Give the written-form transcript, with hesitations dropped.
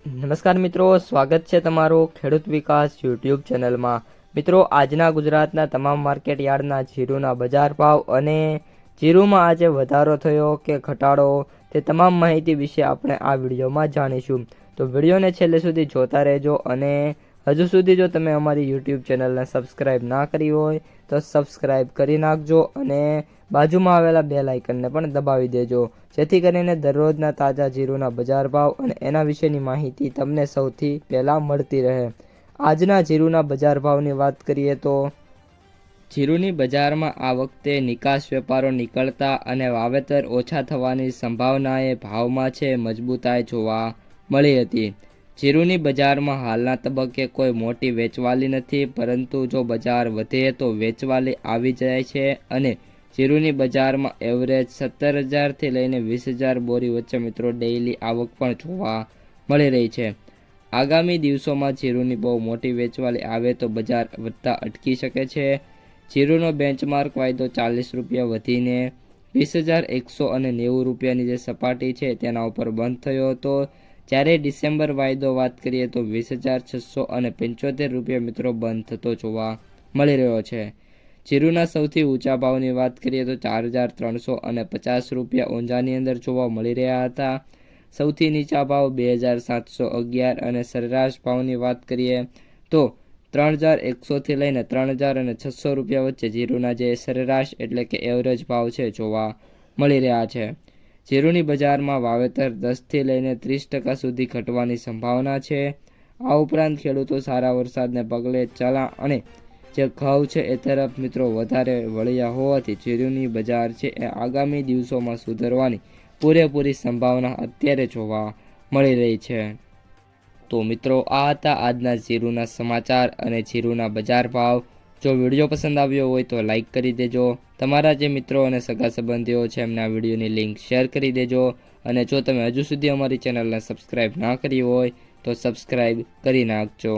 નમસ્કાર મિત્રો, સ્વાગત છે તમારું ખેડૂત વિકાસ યુટ્યુબ ચેનલમાં। મિત્રો, આજના ગુજરાતના તમામ માર્કેટ યાર્ડના જીરુના બજાર ભાવ અને જીરુમાં આજે વધારો થયો કે ઘટાડો તે તમામ માહિતી વિશે આપણે આ વિડીયોમાં જાણીશું। તો વિડીયોને છેલ્લે સુધી જોતા રહેજો અને હજુ સુધી જો તમે અમારી યુટ્યુબ ચેનલને સબસ્ક્રાઈબ ના કરી હોય તો સબસ્ક્રાઈબ કરી નાખજો અને બાજુમાં આવેલા બેલ આઇકનને પણ દબાવી દેજો, જેથી કરીને દરરોજના તાજા જીરુના બજાર ભાવ અને એના વિશેની માહિતી તમને સૌથી પહેલાં મળતી રહે। આજના જીરુના બજાર ભાવની વાત કરીએ તો જીરુની બજારમાં આ વખતે નિકાસ વેપારો નીકળતા અને વાવેતર ઓછા થવાની સંભાવનાએ ભાવમાં છે મજબૂતાઈ જોવા મળી હતી। જીરુની બજારમાં હાલના તબક્કે કોઈ મોટી વેચવાલી નથી, પરંતુ જો બજાર વધે તો વેચવાલી આવી જાય છે અને જીરુની બજારમાં એવરેજ 17,000થી લઈને 20,000 બોરી વચ્ચે મિત્રો ડેઇલી આવક પણ જોવા મળી રહી છે। આગામી દિવસોમાં જીરુની બહુ મોટી વેચવાલી આવે તો બજાર વધતા અટકી શકે છે। જીરુનો બેન્ચમાર્ક વાયદો 40 રૂપિયા વધીને 20,190 રૂપિયાની જે સપાટી છે તેના ઉપર બંધ થયો હતો, જ્યારે ડિસેમ્બર વાયદો વાત કરીએ તો 20,675 રૂપિયા મિત્રો બંધ થતો જોવા મળી રહ્યો છે। જીરુના સૌથી ઊંચા ભાવની વાત કરીએ તો 4,350 રૂપિયા ઊંઝાની અંદર જોવા મળી રહ્યા હતા। સૌથી નીચા ભાવ 2,711 અને સરેરાશ ભાવની વાત કરીએ તો 3,100થી લઈને 3,600 રૂપિયા વચ્ચે જીરુના જે સરેરાશ એટલે કે એવરેજ ભાવ છે જોવા મળી રહ્યા છે। જીરુની બજારમાં વાવેતર 10થી લઈને 30% સુધી ઘટવાની સંભાવના છે। આ ઉપરાંત ખેડૂતો સારા વરસાદને પગલે ચણા અને જે ઘઉં છે એ તરફ મિત્રો વધારે વળ્યા હોવાથી જીરુની બજાર છે એ આગામી દિવસોમાં સુધરવાની પૂરેપૂરી સંભાવના અત્યારે જોવા મળી રહી છે। તો મિત્રો, આ હતા આજના જીરુના સમાચાર અને જીરુના બજાર ભાવ। જો વિડીયો પસંદ આવ્યો હોય તો લાઈક કરી દેજો, તમારા જે મિત્રો અને સગા સંબંધીઓ છે એમને આ વિડીયોની લિંક શેર કરી દેજો અને જો તમે હજુ સુધી અમારી ચેનલને સબસ્ક્રાઈબ ના કરી હોય તો સબસ્ક્રાઈબ કરી નાખજો।